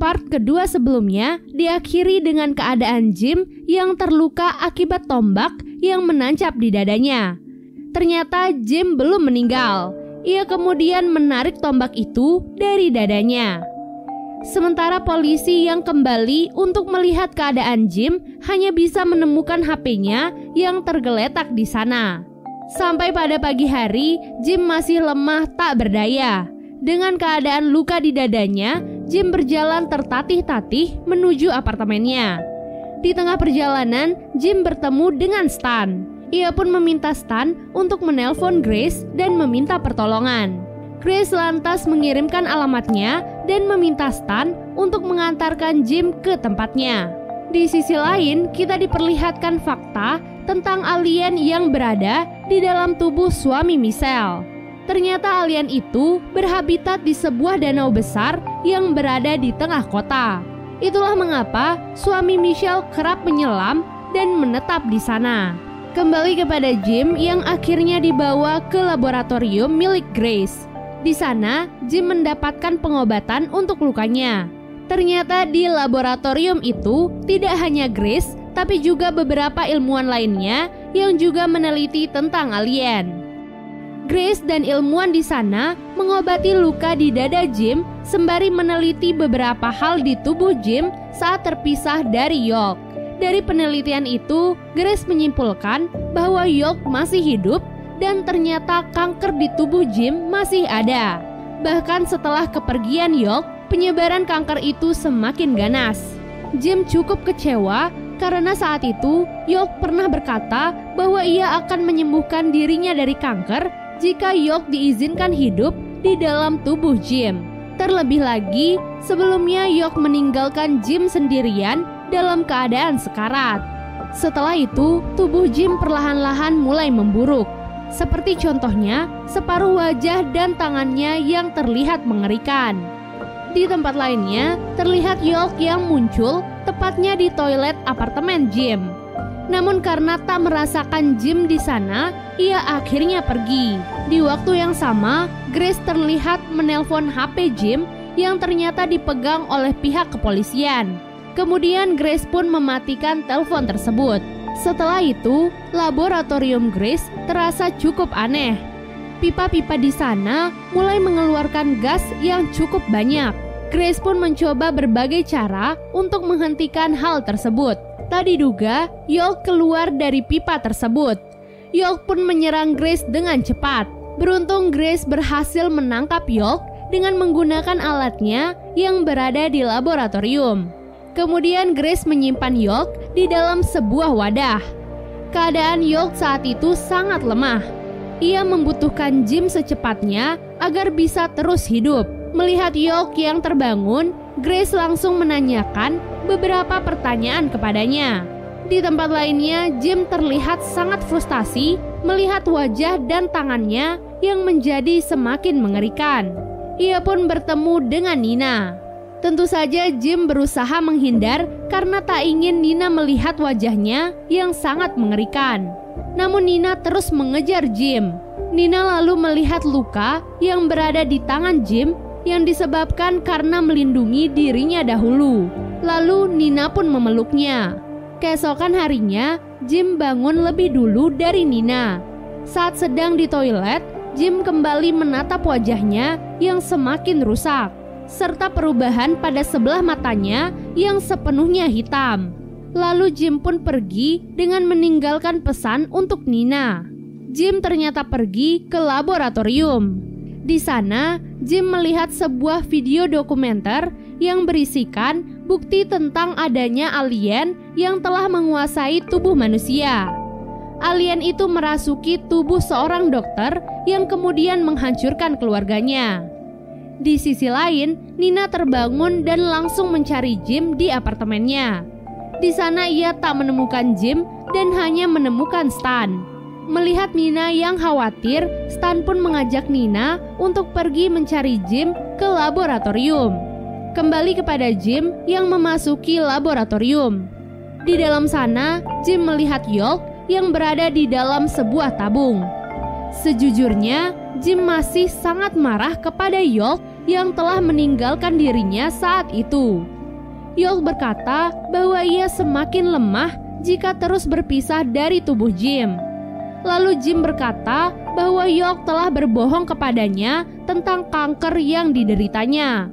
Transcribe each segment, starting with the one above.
part kedua sebelumnya diakhiri dengan keadaan Jim yang terluka akibat tombak yang menancap di dadanya. Ternyata Jim belum meninggal. Ia kemudian menarik tombak itu dari dadanya. Sementara polisi yang kembali untuk melihat keadaan Jim hanya bisa menemukan HP-nya yang tergeletak di sana. Sampai pada pagi hari, Jim masih lemah tak berdaya. Dengan keadaan luka di dadanya, Jim berjalan tertatih-tatih menuju apartemennya. Di tengah perjalanan, Jim bertemu dengan Stan. Ia pun meminta Stan untuk menelpon Grace dan meminta pertolongan. Grace lantas mengirimkan alamatnya dan meminta Stan untuk mengantarkan Jim ke tempatnya. Di sisi lain, kita diperlihatkan fakta tentang alien yang berada di dalam tubuh suami Michelle. Ternyata alien itu berhabitat di sebuah danau besar yang berada di tengah kota. Itulah mengapa suami Michelle kerap menyelam dan menetap di sana. Kembali kepada Jim yang akhirnya dibawa ke laboratorium milik Grace. Di sana, Jim mendapatkan pengobatan untuk lukanya. Ternyata di laboratorium itu tidak hanya Grace, tapi juga beberapa ilmuwan lainnya yang juga meneliti tentang alien. Grace dan ilmuwan di sana mengobati luka di dada Jim sembari meneliti beberapa hal di tubuh Jim saat terpisah dari York. Dari penelitian itu, Grace menyimpulkan bahwa York masih hidup dan ternyata kanker di tubuh Jim masih ada. Bahkan setelah kepergian York, penyebaran kanker itu semakin ganas. Jim cukup kecewa karena saat itu York pernah berkata bahwa ia akan menyembuhkan dirinya dari kanker jika York diizinkan hidup di dalam tubuh Jim. Terlebih lagi, sebelumnya York meninggalkan Jim sendirian dalam keadaan sekarat. Setelah itu, tubuh Jim perlahan-lahan mulai memburuk. Seperti contohnya, separuh wajah dan tangannya yang terlihat mengerikan. Di tempat lainnya, terlihat York yang muncul tepatnya di toilet apartemen Jim. Namun karena tak merasakan Jim di sana, ia akhirnya pergi. Di waktu yang sama, Grace terlihat menelpon HP Jim yang ternyata dipegang oleh pihak kepolisian. Kemudian Grace pun mematikan telepon tersebut. Setelah itu, laboratorium Grace terasa cukup aneh. Pipa-pipa di sana mulai mengeluarkan gas yang cukup banyak. Grace pun mencoba berbagai cara untuk menghentikan hal tersebut. Tak diduga, York keluar dari pipa tersebut. York pun menyerang Grace dengan cepat. Beruntung Grace berhasil menangkap York dengan menggunakan alatnya yang berada di laboratorium. Kemudian Grace menyimpan York di dalam sebuah wadah. Keadaan York saat itu sangat lemah. Ia membutuhkan Jim secepatnya agar bisa terus hidup. Melihat York yang terbangun, Grace langsung menanyakan beberapa pertanyaan kepadanya. Di tempat lainnya, Jim terlihat sangat frustasi melihat wajah dan tangannya yang menjadi semakin mengerikan. Ia pun bertemu dengan Nina. Tentu saja Jim berusaha menghindar karena tak ingin Nina melihat wajahnya yang sangat mengerikan. Namun Nina terus mengejar Jim. Nina lalu melihat luka yang berada di tangan Jim yang disebabkan karena melindungi dirinya dahulu. Lalu Nina pun memeluknya. Keesokan harinya, Jim bangun lebih dulu dari Nina. Saat sedang di toilet, Jim kembali menatap wajahnya yang semakin rusak, serta perubahan pada sebelah matanya yang sepenuhnya hitam. Lalu Jim pun pergi dengan meninggalkan pesan untuk Nina. Jim ternyata pergi ke laboratorium. Di sana, Jim melihat sebuah video dokumenter yang berisikan bukti tentang adanya alien yang telah menguasai tubuh manusia. Alien itu merasuki tubuh seorang dokter yang kemudian menghancurkan keluarganya. Di sisi lain, Nina terbangun dan langsung mencari Jim di apartemennya. Di sana ia tak menemukan Jim dan hanya menemukan Stan. Melihat Nina yang khawatir, Stan pun mengajak Nina untuk pergi mencari Jim ke laboratorium. Kembali kepada Jim yang memasuki laboratorium. Di dalam sana, Jim melihat York yang berada di dalam sebuah tabung. Sejujurnya, Jim masih sangat marah kepada York yang telah meninggalkan dirinya saat itu. York berkata bahwa ia semakin lemah jika terus berpisah dari tubuh Jim. Lalu Jim berkata bahwa York telah berbohong kepadanya tentang kanker yang dideritanya.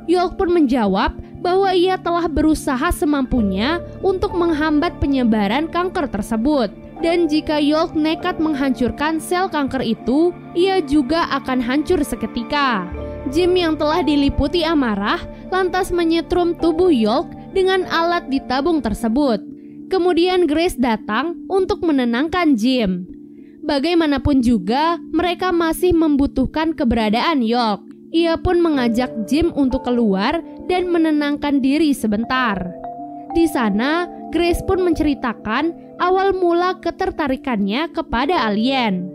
York pun menjawab bahwa ia telah berusaha semampunya untuk menghambat penyebaran kanker tersebut. Dan jika York nekat menghancurkan sel kanker itu, ia juga akan hancur seketika. Jim yang telah diliputi amarah lantas menyetrum tubuh York dengan alat di tabung tersebut. Kemudian Grace datang untuk menenangkan Jim. Bagaimanapun juga, mereka masih membutuhkan keberadaan York. Ia pun mengajak Jim untuk keluar dan menenangkan diri sebentar. Di sana, Grace pun menceritakan awal mula ketertarikannya kepada alien.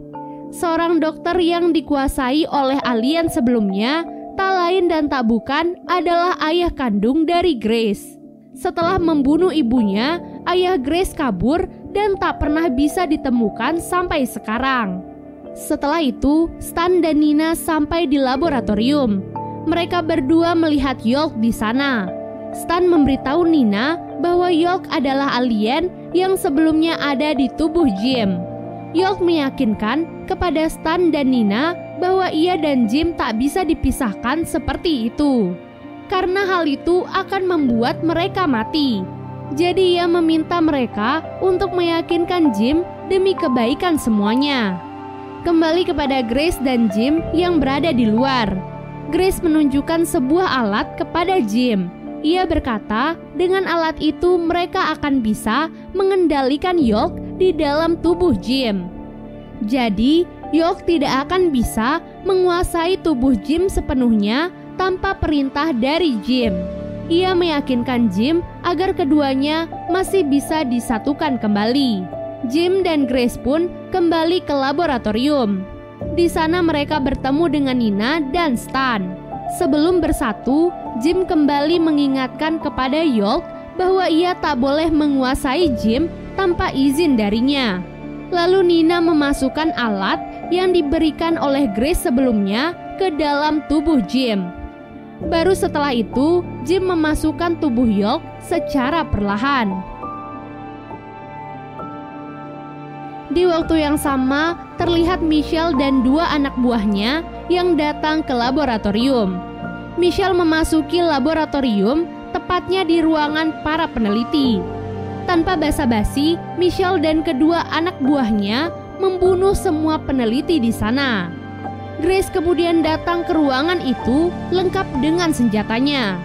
Seorang dokter yang dikuasai oleh alien sebelumnya, tak lain dan tak bukan adalah ayah kandung dari Grace. Setelah membunuh ibunya, ayah Grace kabur dan tak pernah bisa ditemukan sampai sekarang. Setelah itu, Stan dan Nina sampai di laboratorium. Mereka berdua melihat York di sana. Stan memberitahu Nina bahwa York adalah alien yang sebelumnya ada di tubuh Jim. York meyakinkan kepada Stan dan Nina bahwa ia dan Jim tak bisa dipisahkan seperti itu, karena hal itu akan membuat mereka mati. Jadi ia meminta mereka untuk meyakinkan Jim demi kebaikan semuanya. Kembali kepada Grace dan Jim yang berada di luar. Grace menunjukkan sebuah alat kepada Jim. Ia berkata, dengan alat itu mereka akan bisa mengendalikan York di dalam tubuh Jim. Jadi, York tidak akan bisa menguasai tubuh Jim sepenuhnya tanpa perintah dari Jim. Ia meyakinkan Jim agar keduanya masih bisa disatukan kembali. Jim dan Grace pun kembali ke laboratorium. Di sana mereka bertemu dengan Nina dan Stan. Sebelum bersatu, Jim kembali mengingatkan kepada York bahwa ia tak boleh menguasai Jim tanpa izin darinya. Lalu Nina memasukkan alat yang diberikan oleh Grace sebelumnya ke dalam tubuh Jim. Baru setelah itu, Jim memasukkan tubuh York secara perlahan. Di waktu yang sama, terlihat Michelle dan dua anak buahnya yang datang ke laboratorium. Michelle memasuki laboratorium, tepatnya di ruangan para peneliti. Tanpa basa-basi, Michelle dan kedua anak buahnya membunuh semua peneliti di sana. Grace kemudian datang ke ruangan itu lengkap dengan senjatanya.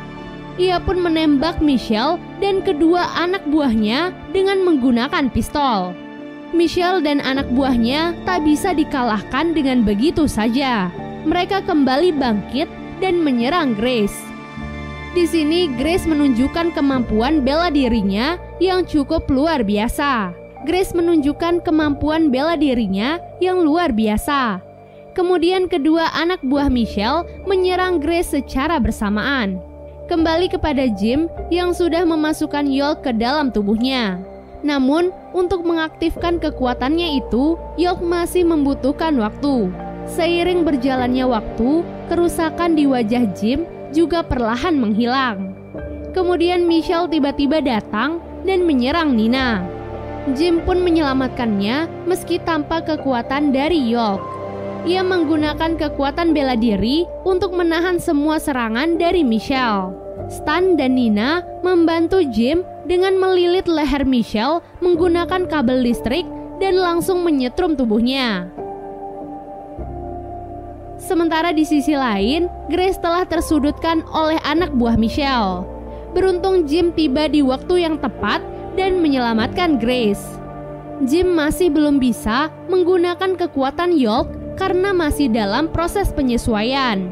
Ia pun menembak Michelle dan kedua anak buahnya dengan menggunakan pistol. Michelle dan anak buahnya tak bisa dikalahkan dengan begitu saja. Mereka kembali bangkit dan menyerang Grace. Di sini Grace menunjukkan kemampuan bela dirinya yang cukup luar biasa. Grace menunjukkan kemampuan bela dirinya yang luar biasa. Kemudian kedua anak buah Michelle menyerang Grace secara bersamaan. Kembali kepada Jim yang sudah memasukkan York ke dalam tubuhnya. Namun, untuk mengaktifkan kekuatannya itu, York masih membutuhkan waktu. Seiring berjalannya waktu, kerusakan di wajah Jim juga perlahan menghilang. Kemudian Michelle tiba-tiba datang dan menyerang Nina. Jim pun menyelamatkannya meski tanpa kekuatan dari York. Ia menggunakan kekuatan bela diri untuk menahan semua serangan dari Michelle. Stan dan Nina membantu Jim dengan melilit leher Michelle menggunakan kabel listrik dan langsung menyetrum tubuhnya. Sementara di sisi lain, Grace telah tersudutkan oleh anak buah Michelle. Beruntung Jim tiba di waktu yang tepat dan menyelamatkan Grace. Jim masih belum bisa menggunakan kekuatan York karena masih dalam proses penyesuaian.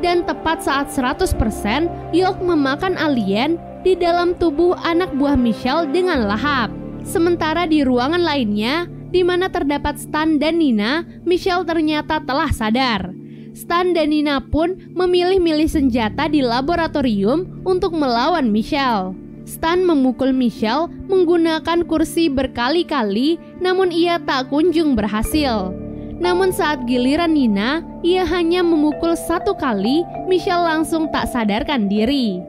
Dan tepat saat 100%, York memakan alien di dalam tubuh anak buah Michelle dengan lahap. Sementara di ruangan lainnya, di mana terdapat Stan dan Nina, Michelle ternyata telah sadar. Stan dan Nina pun memilih-milih senjata di laboratorium untuk melawan Michelle. Stan memukul Michelle menggunakan kursi berkali-kali, namun ia tak kunjung berhasil. Namun saat giliran Nina, ia hanya memukul 1 kali, Michelle langsung tak sadarkan diri.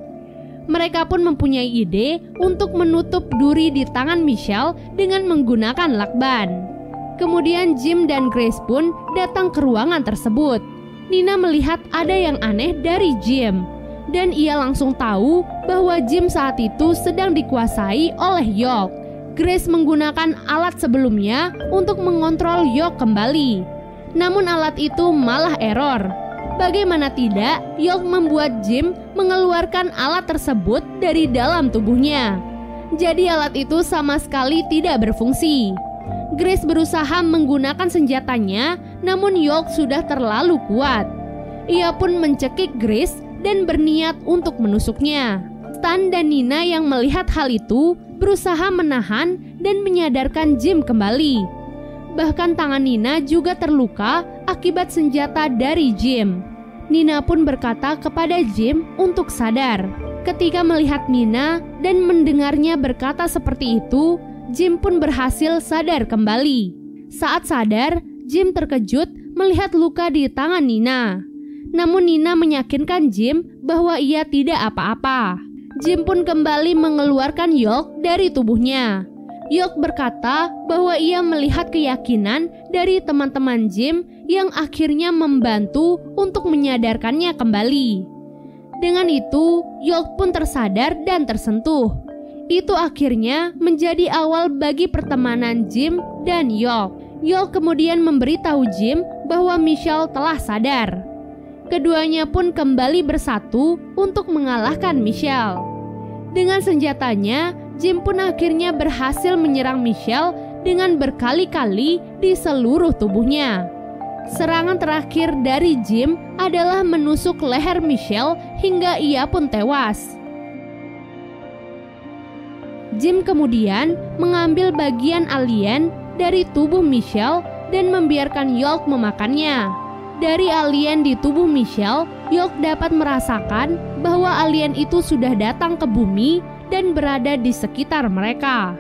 Mereka pun mempunyai ide untuk menutup duri di tangan Michelle dengan menggunakan lakban. Kemudian Jim dan Grace pun datang ke ruangan tersebut. Nina melihat ada yang aneh dari Jim, dan ia langsung tahu bahwa Jim saat itu sedang dikuasai oleh York. Grace menggunakan alat sebelumnya untuk mengontrol York kembali. Namun alat itu malah error. Bagaimana tidak, York membuat Jim mengeluarkan alat tersebut dari dalam tubuhnya. Jadi alat itu sama sekali tidak berfungsi. Grace berusaha menggunakan senjatanya, namun York sudah terlalu kuat. Ia pun mencekik Grace dan berniat untuk menusuknya. Stan dan Nina yang melihat hal itu berusaha menahan dan menyadarkan Jim kembali. Bahkan tangan Nina juga terluka akibat senjata dari Jim. Nina pun berkata kepada Jim untuk sadar. Ketika melihat Nina dan mendengarnya berkata seperti itu, Jim pun berhasil sadar kembali. Saat sadar, Jim terkejut melihat luka di tangan Nina. Namun Nina meyakinkan Jim bahwa ia tidak apa-apa. Jim pun kembali mengeluarkan York dari tubuhnya. York berkata bahwa ia melihat keyakinan dari teman-teman Jim yang akhirnya membantu untuk menyadarkannya kembali. Dengan itu, York pun tersadar dan tersentuh. Itu akhirnya menjadi awal bagi pertemanan Jim dan York. York kemudian memberitahu Jim bahwa Michelle telah sadar. Keduanya pun kembali bersatu untuk mengalahkan Michelle. Dengan senjatanya, Jim pun akhirnya berhasil menyerang Michelle dengan berkali-kali di seluruh tubuhnya. Serangan terakhir dari Jim adalah menusuk leher Michelle hingga ia pun tewas. Jim kemudian mengambil bagian alien dari tubuh Michelle dan membiarkan York memakannya. Dari alien di tubuh Michelle, York dapat merasakan bahwa alien itu sudah datang ke bumi dan berada di sekitar mereka.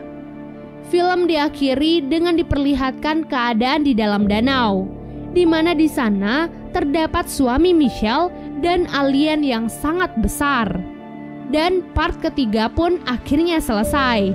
Film diakhiri dengan diperlihatkan keadaan di dalam danau, di mana di sana terdapat suami Michelle dan alien yang sangat besar. Dan part ketiga pun akhirnya selesai.